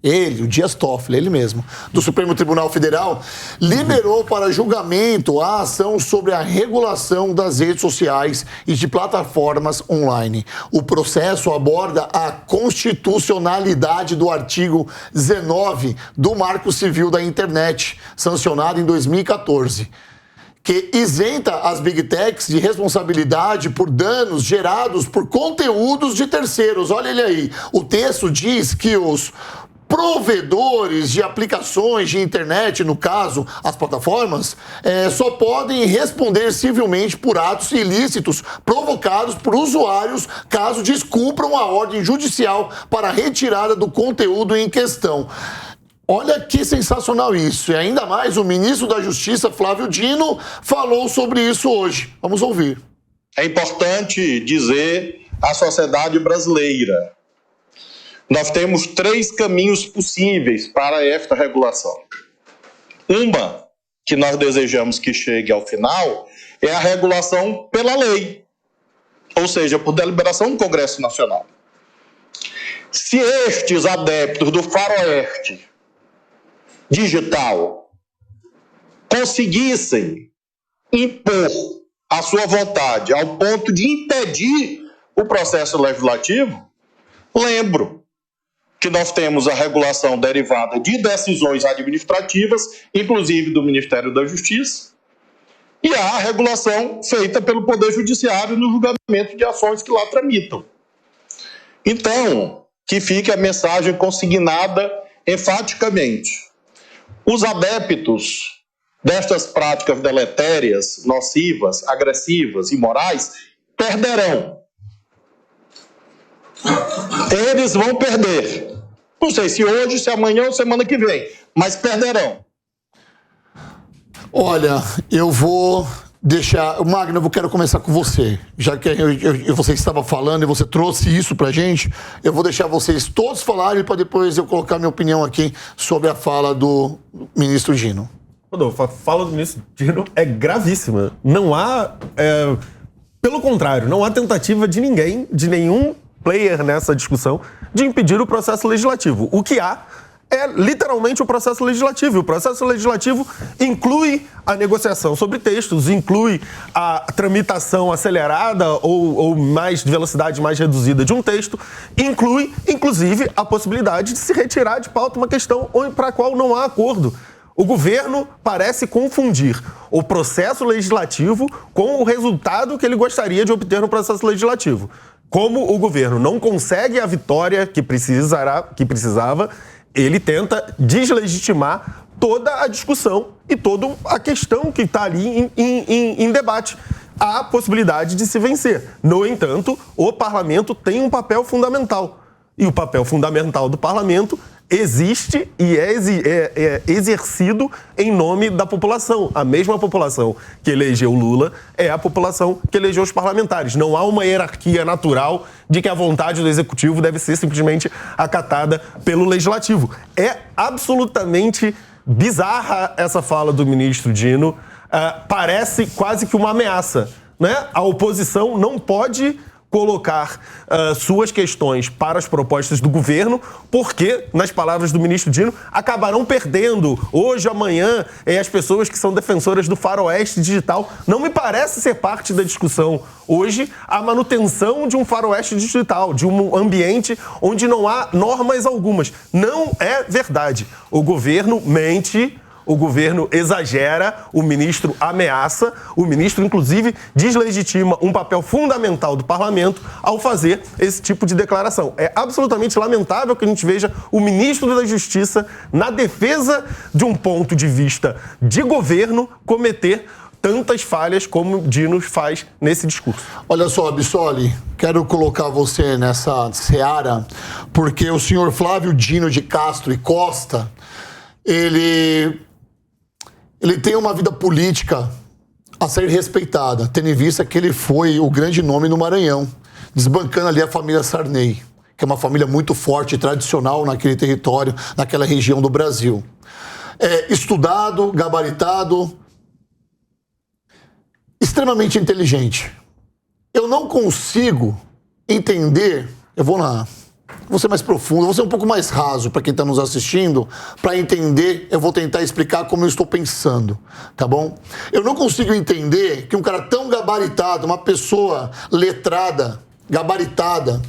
ele, o Dias Toffoli, ele mesmo, do Supremo Tribunal Federal, liberou para julgamento a ação sobre a regulação das redes sociais e de plataformas online. O processo aborda a constitucionalidade do artigo 19 do Marco Civil da Internet, sancionado em 2014. Que isenta as Big Techs de responsabilidade por danos gerados por conteúdos de terceiros. Olha ele aí. O texto diz que os provedores de aplicações de internet, no caso, as plataformas, só podem responder civilmente por atos ilícitos provocados por usuários caso descumpram a ordem judicial para a retirada do conteúdo em questão. Olha que sensacional isso. E ainda mais o ministro da Justiça, Flávio Dino, falou sobre isso hoje. Vamos ouvir. É importante dizer à sociedade brasileira: nós temos 3 caminhos possíveis para esta regulação. Uma, que nós desejamos que chegue ao final, é a regulação pela lei, ou seja, por deliberação do Congresso Nacional. Se estes adeptos do faroeste digital conseguissem impor a sua vontade ao ponto de impedir o processo legislativo, lembro que nós temos a regulação derivada de decisões administrativas, inclusive do Ministério da Justiça, e há a regulação feita pelo Poder Judiciário no julgamento de ações que lá tramitam. Então, que fique a mensagem consignada enfaticamente: os adeptos destas práticas deletérias, nocivas, agressivas, imorais, perderão. Eles vão perder. Não sei se hoje, se amanhã ou semana que vem, mas perderão. Olha, eu vou deixar... Magno, eu quero começar com você. Já que você estava falando e você trouxe isso pra gente, eu vou deixar vocês todos falarem para depois eu colocar minha opinião aqui sobre a fala do ministro Dino. Rodolfo, a fala do ministro Dino é gravíssima. Não há... pelo contrário, não há tentativa de ninguém, de nenhum player nessa discussão, de impedir o processo legislativo. O que há é literalmente o processo legislativo. O processo legislativo inclui a negociação sobre textos, inclui a tramitação acelerada ou mais de velocidade mais reduzida de um texto, inclui, inclusive, a possibilidade de se retirar de pauta uma questão para a qual não há acordo. O governo parece confundir o processo legislativo com o resultado que ele gostaria de obter no processo legislativo. Como o governo não consegue a vitória que precisava, ele tenta deslegitimar toda a discussão e toda a questão que está ali em debate. Há a possibilidade de se vencer. No entanto, o parlamento tem um papel fundamental. E o papel fundamental do parlamento existe e é exercido em nome da população. A mesma população que elegeu Lula é a população que elegeu os parlamentares. Não há uma hierarquia natural de que a vontade do executivo deve ser simplesmente acatada pelo legislativo. É absolutamente bizarra essa fala do ministro Dino. Parece quase que uma ameaça, né? A oposição não pode colocar suas questões para as propostas do governo, porque, nas palavras do ministro Dino, acabarão perdendo hoje, amanhã, as pessoas que são defensoras do faroeste digital. Não me parece ser parte da discussão hoje a manutenção de um faroeste digital, de um ambiente onde não há normas algumas. Não é verdade. O governo mente, o governo exagera, o ministro ameaça, o ministro, inclusive, deslegitima um papel fundamental do parlamento ao fazer esse tipo de declaração. É absolutamente lamentável que a gente veja o ministro da Justiça, na defesa de um ponto de vista de governo, cometer tantas falhas como o Dino faz nesse discurso. Olha só, Bissoli, quero colocar você nessa seara, porque o senhor Flávio Dino de Castro e Costa, ele tem uma vida política a ser respeitada, tendo em vista que ele foi o grande nome no Maranhão, desbancando ali a família Sarney, que é uma família muito forte e tradicional naquele território, naquela região do Brasil. Estudado, gabaritado, extremamente inteligente. Eu não consigo entender, eu vou na Vou ser mais profundo, vou ser um pouco mais raso para quem está nos assistindo, para entender, eu vou tentar explicar como eu estou pensando, tá bom? Eu não consigo entender que um cara tão gabaritado, uma pessoa letrada, gabaritada,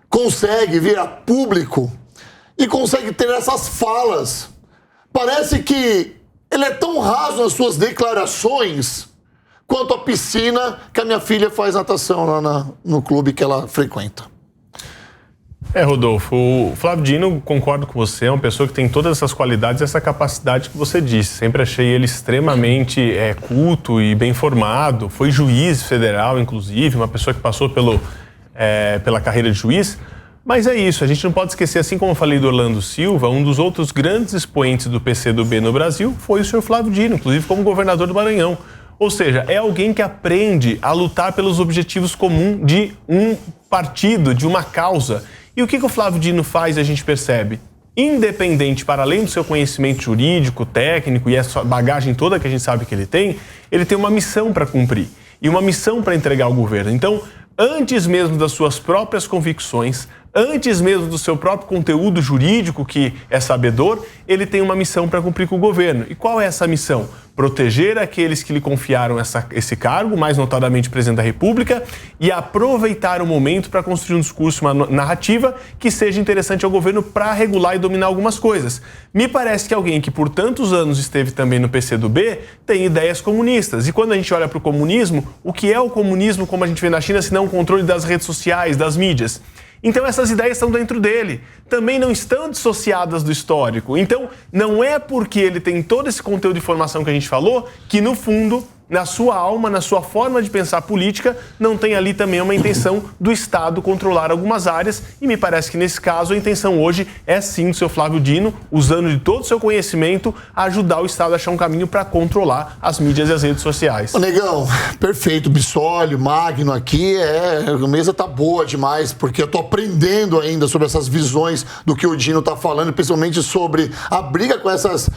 consegue vir a público e consegue ter essas falas. Parece que ele é tão raso nas suas declarações quanto a piscina que a minha filha faz natação lá no clube que ela frequenta. Rodolfo, o Flávio Dino, concordo com você, é uma pessoa que tem todas essas qualidades e essa capacidade que você disse. Sempre achei ele extremamente culto e bem formado, foi juiz federal, inclusive, uma pessoa que passou pela carreira de juiz. Mas é isso, a gente não pode esquecer, assim como eu falei do Orlando Silva, um dos outros grandes expoentes do PCdoB no Brasil foi o senhor Flávio Dino, inclusive como governador do Maranhão. Ou seja, é alguém que aprende a lutar pelos objetivos comuns de um partido, de uma causa. E o que o Flávio Dino faz, a gente percebe? Independente, para além do seu conhecimento jurídico, técnico e essa bagagem toda que a gente sabe que ele tem uma missão para cumprir e uma missão para entregar ao governo. Então, antes mesmo das suas próprias convicções, antes mesmo do seu próprio conteúdo jurídico, que é sabedor, ele tem uma missão para cumprir com o governo. E qual é essa missão? Proteger aqueles que lhe confiaram esse cargo, mais notadamente presidente da República, e aproveitar o momento para construir um discurso, uma narrativa que seja interessante ao governo para regular e dominar algumas coisas. Me parece que alguém que por tantos anos esteve também no PCdoB tem ideias comunistas. E quando a gente olha para o comunismo, o que é o comunismo, como a gente vê na China, se não o controle das redes sociais, das mídias? Então essas ideias estão dentro dele, também não estão dissociadas do histórico. Então não é porque ele tem todo esse conteúdo de informação que a gente falou, que no fundo, na sua alma, na sua forma de pensar política, não tem ali também uma intenção do Estado controlar algumas áreas. E me parece que nesse caso a intenção hoje é sim do seu Flávio Dino, usando de todo o seu conhecimento, ajudar o Estado a achar um caminho para controlar as mídias e as redes sociais. Ô, Negão, perfeito, Bissoli, Magno aqui, a mesa tá boa demais, porque eu tô aprendendo ainda sobre essas visões do que o Dino tá falando, principalmente sobre a briga com essas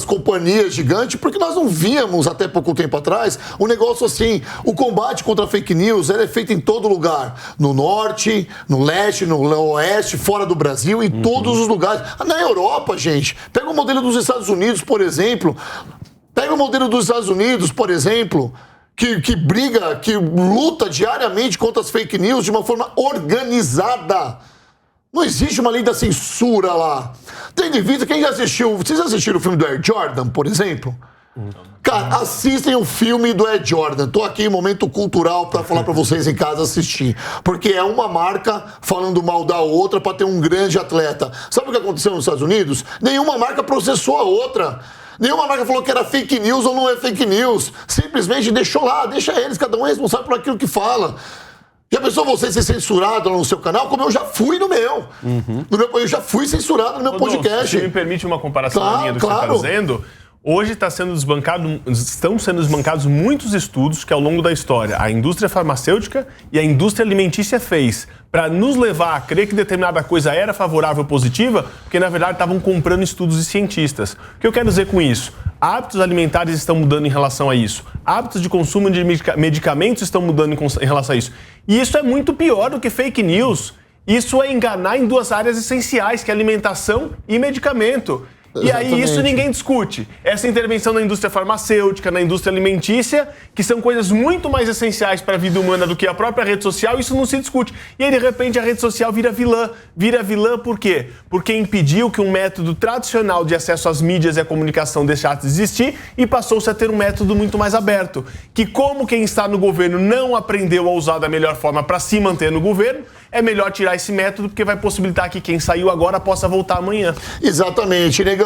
companhias gigantes, porque nós não víamos até pouco tempo atrás um negócio assim. O combate contra a fake news é feito em todo lugar, no norte, no leste, no oeste, fora do Brasil, em todos os lugares. Na Europa, gente, pega o modelo dos Estados Unidos, por exemplo, que briga, que luta diariamente contra as fake news de uma forma organizada. Não existe uma lei da censura lá. Tendo em vista, quem já assistiu, vocês assistiram o filme do Air Jordan, por exemplo? Cara, assistem o filme do Ed Jordan. Tô aqui em momento cultural pra falar pra vocês em casa assistir. Porque é uma marca falando mal da outra pra ter um grande atleta. Sabe o que aconteceu nos Estados Unidos? Nenhuma marca processou a outra. Nenhuma marca falou que era fake news ou não é fake news. Simplesmente deixou lá, deixa eles, cada um é responsável por aquilo que fala. Já pensou você ser censurado no seu canal? Como eu já fui no meu. Eu já fui censurado no meu podcast. Se me permite uma comparação na linha do que você está dizendo... Hoje estão sendo desbancados muitos estudos que ao longo da história a indústria farmacêutica e a indústria alimentícia fez para nos levar a crer que determinada coisa era favorável ou positiva, porque na verdade estavam comprando estudos de cientistas. O que eu quero dizer com isso? Hábitos alimentares estão mudando em relação a isso. Hábitos de consumo de medicamentos estão mudando em relação a isso. E isso é muito pior do que fake news. Isso é enganar em duas áreas essenciais, que é alimentação e medicamento. E aí isso ninguém discute. Essa intervenção na indústria farmacêutica, na indústria alimentícia, que são coisas muito mais essenciais para a vida humana do que a própria rede social, isso não se discute. E aí, de repente, a rede social vira vilã. Vira vilã por quê? Porque impediu que um método tradicional de acesso às mídias e à comunicação deixasse de existir e passou-se a ter um método muito mais aberto. Que como quem está no governo não aprendeu a usar da melhor forma para se manter no governo, é melhor tirar esse método porque vai possibilitar que quem saiu agora possa voltar amanhã. Exatamente, Negão.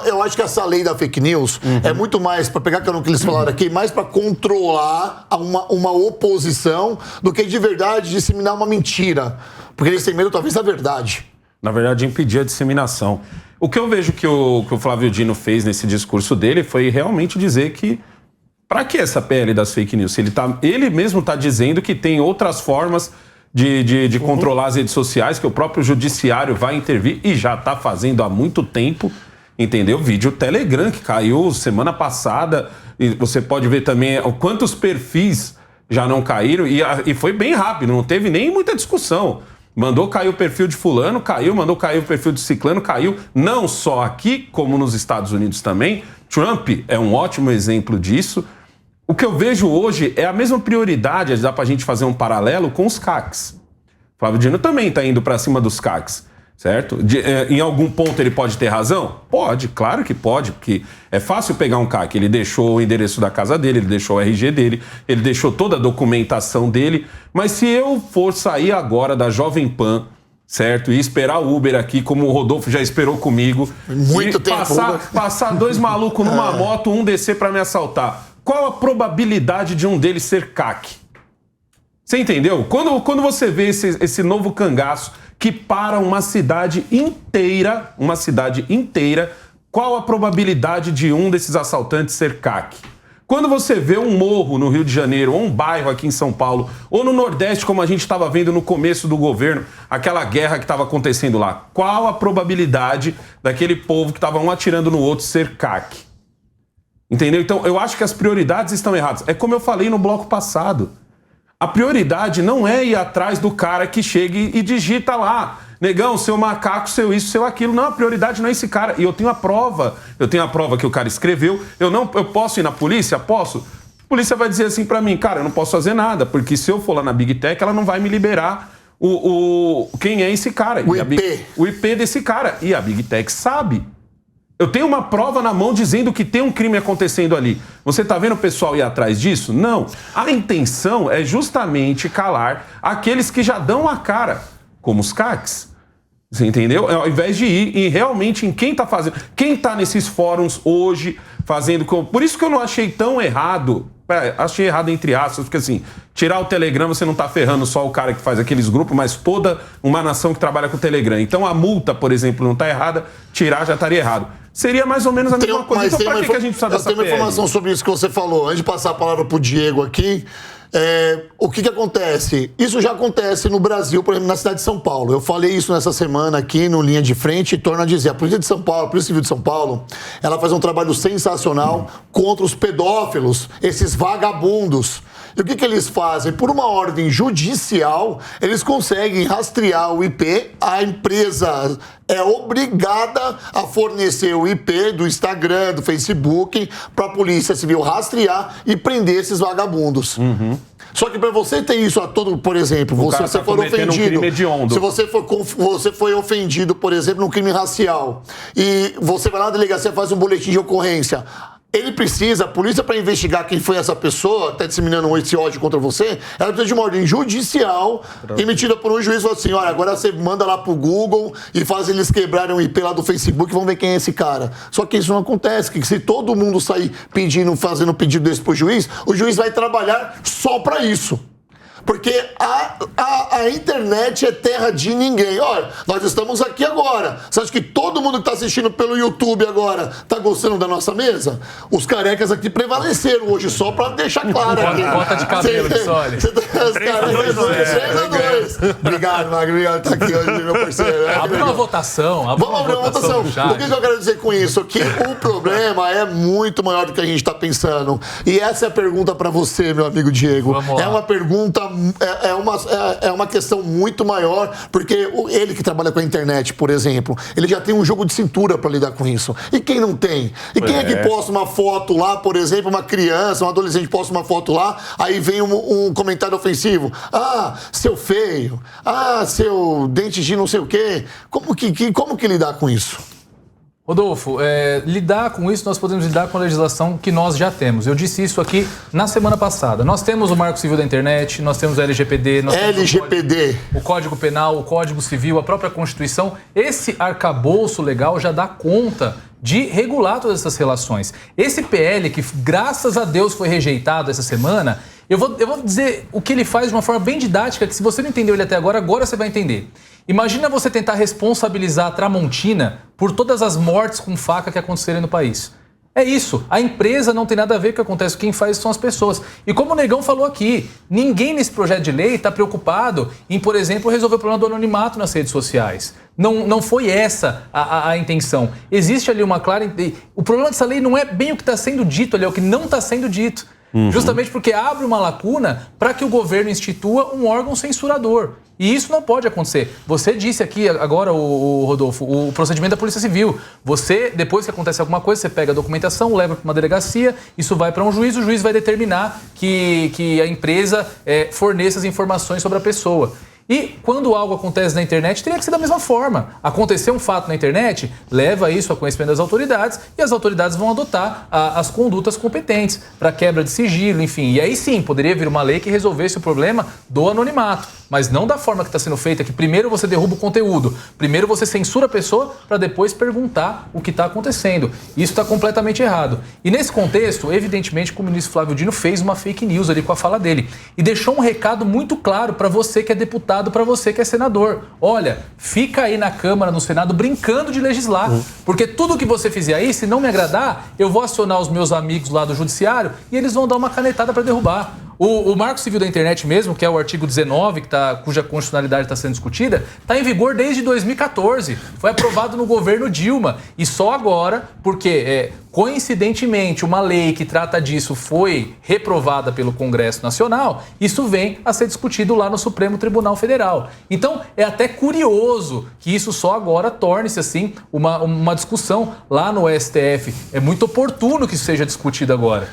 Eu acho que essa lei da fake news é muito mais, para pegar o que eles falaram aqui, mais para controlar uma oposição do que de verdade disseminar uma mentira. Porque eles têm medo, talvez, da verdade. Na verdade, impedir a disseminação. O que eu vejo que o Flávio Dino fez nesse discurso dele foi realmente dizer que para que essa PL das fake news? Ele mesmo está dizendo que tem outras formas de controlar as redes sociais, que o próprio judiciário vai intervir e já está fazendo há muito tempo, entendeu? Vídeo Telegram, que caiu semana passada, e você pode ver também quantos perfis já não caíram, e foi bem rápido, não teve nem muita discussão. Mandou cair o perfil de fulano, caiu. Mandou cair o perfil de ciclano, caiu. Não só aqui, como nos Estados Unidos também. Trump é um ótimo exemplo disso. O que eu vejo hoje é a mesma prioridade, dá pra gente fazer um paralelo com os CACs. Flávio Dino também está indo para cima dos CACs, certo? Em algum ponto ele pode ter razão? Pode, claro que pode, porque é fácil pegar um CAC. Ele deixou o endereço da casa dele, ele deixou o RG dele, ele deixou toda a documentação dele. Mas se eu for sair agora da Jovem Pan, certo? E esperar o Uber aqui, como o Rodolfo já esperou comigo. Muito tempo. Passar dois malucos numa moto, um descer para me assaltar. Qual a probabilidade de um deles ser CAC? Você entendeu? Quando você vê esse novo cangaço que para uma cidade inteira, qual a probabilidade de um desses assaltantes ser CAC? Quando você vê um morro no Rio de Janeiro, ou um bairro aqui em São Paulo, ou no Nordeste, como a gente estava vendo no começo do governo, aquela guerra que estava acontecendo lá, qual a probabilidade daquele povo que estava um atirando no outro ser CAC? Entendeu? Então, eu acho que as prioridades estão erradas. É como eu falei no bloco passado. A prioridade não é ir atrás do cara que chega e digita lá, negão, seu macaco, seu isso, seu aquilo. Não, a prioridade não é esse cara. E eu tenho a prova. Eu tenho a prova que o cara escreveu. Eu posso ir na polícia? Posso. A polícia vai dizer assim pra mim, cara, eu não posso fazer nada, porque se eu for lá na Big Tech, ela não vai me liberar quem é esse cara. O IP desse cara. E a Big Tech sabe. Eu tenho uma prova na mão dizendo que tem um crime acontecendo ali. Você tá vendo o pessoal ir atrás disso? Não. A intenção é justamente calar aqueles que já dão a cara, como os CACs. Você entendeu? Ao invés de ir realmente em quem tá fazendo. Quem tá nesses fóruns hoje fazendo... Por isso que eu não achei tão errado. Achei errado entre aspas, porque assim, tirar o Telegram você não tá ferrando só o cara que faz aqueles grupos, mas toda uma nação que trabalha com o Telegram. Então a multa, por exemplo, não tá errada, tirar já estaria errado. Seria mais ou menos a mesma coisa. Então pra que a gente precisa dessa PL? Eu tenho uma informação sobre isso que você falou. Antes de passar a palavra pro Diego aqui, o que acontece? Isso já acontece no Brasil, por exemplo, na cidade de São Paulo. Eu falei isso nessa semana aqui no Linha de Frente e torno a dizer. A Polícia de São Paulo, a Polícia Civil de São Paulo, ela faz um trabalho sensacional contra os pedófilos, esses vagabundos. E o que eles fazem? Por uma ordem judicial, eles conseguem rastrear o IP. A empresa é obrigada a fornecer o IP do Instagram, do Facebook, para a Polícia Civil rastrear e prender esses vagabundos. Uhum. Só que para você ter isso a todo, por exemplo, você for ofendido, se você foi ofendido, por exemplo, num crime racial, e você vai lá na delegacia e faz um boletim de ocorrência, ele precisa, a polícia, para investigar quem foi essa pessoa, está disseminando esse ódio contra você, ela precisa de uma ordem judicial emitida por um juiz. Fala assim, olha, agora você manda lá pro Google e faz eles quebrarem o IP lá do Facebook e vão ver quem é esse cara. Só que isso não acontece, que se todo mundo sair fazendo pedido desse pro juiz, o juiz vai trabalhar só para isso. Porque a internet é terra de ninguém. Olha, nós estamos aqui agora. Você acha que todo mundo que está assistindo pelo YouTube agora está gostando da nossa mesa? Os carecas aqui prevaleceram hoje, só para deixar claro aqui. Conta de cabelo, Pissoli. Os carecas 3-2. Obrigado, Magro. Obrigado por estar aqui hoje, meu parceiro. Abre uma votação. Vamos abrir uma votação. O que eu quero dizer com isso? Que o problema é muito maior do que a gente está pensando. E essa é a pergunta para você, meu amigo Diego. É uma pergunta... É uma questão muito maior, porque ele que trabalha com a internet, por exemplo, ele já tem um jogo de cintura para lidar com isso. E quem não tem? E quem é que posta uma foto lá, por exemplo, uma criança, um adolescente posta uma foto lá, aí vem um comentário ofensivo. Ah, seu feio. Ah, seu dente de não sei o quê. Como que lidar com isso? Rodolfo, lidar com isso, nós podemos lidar com a legislação que nós já temos. Eu disse isso aqui na semana passada. Nós temos o Marco Civil da Internet, nós temos a LGPD, nós temos o Código Penal, o Código Civil, a própria Constituição. Esse arcabouço legal já dá conta de regular todas essas relações. Esse PL, que graças a Deus foi rejeitado essa semana, eu vou dizer o que ele faz de uma forma bem didática, que se você não entendeu ele até agora você vai entender. Imagina você tentar responsabilizar a Tramontina por todas as mortes com faca que aconteceram no país. É isso. A empresa não tem nada a ver com o que acontece. Quem faz são as pessoas. E como o Negão falou aqui, ninguém nesse projeto de lei está preocupado em, por exemplo, resolver o problema do anonimato nas redes sociais. Não foi essa a intenção. Existe ali uma clara... O problema dessa lei não é bem o que está sendo dito ali, é o que não está sendo dito. Justamente porque abre uma lacuna para que o governo institua um órgão censurador. E isso não pode acontecer. Você disse aqui agora, o Rodolfo, o procedimento da Polícia Civil. Você, depois que acontece alguma coisa, você pega a documentação, leva para uma delegacia, isso vai para um juiz, o juiz vai determinar que a empresa forneça as informações sobre a pessoa. E quando algo acontece na internet, teria que ser da mesma forma. Aconteceu um fato na internet, leva isso a conhecimento das autoridades e as autoridades vão adotar as condutas competentes para quebra de sigilo, enfim. E aí sim, poderia vir uma lei que resolvesse o problema do anonimato, mas não da forma que está sendo feita, que primeiro você derruba o conteúdo, primeiro você censura a pessoa para depois perguntar o que está acontecendo. Isso está completamente errado. E nesse contexto, evidentemente, que o ministro Flávio Dino fez uma fake news ali com a fala dele e deixou um recado muito claro para você que é deputado, para você que é senador. Olha, fica aí na Câmara, no Senado, brincando de legislar. Porque tudo que você fizer aí, se não me agradar, eu vou acionar os meus amigos lá do Judiciário e eles vão dar uma canetada para derrubar. O Marco Civil da Internet mesmo, que é o artigo 19, cuja constitucionalidade está sendo discutida, está em vigor desde 2014. Foi aprovado no governo Dilma. E só agora, porque coincidentemente uma lei que trata disso foi reprovada pelo Congresso Nacional, isso vem a ser discutido lá no Supremo Tribunal Federal. Então, é até curioso que isso só agora torne-se assim uma discussão lá no STF. É muito oportuno que isso seja discutido agora.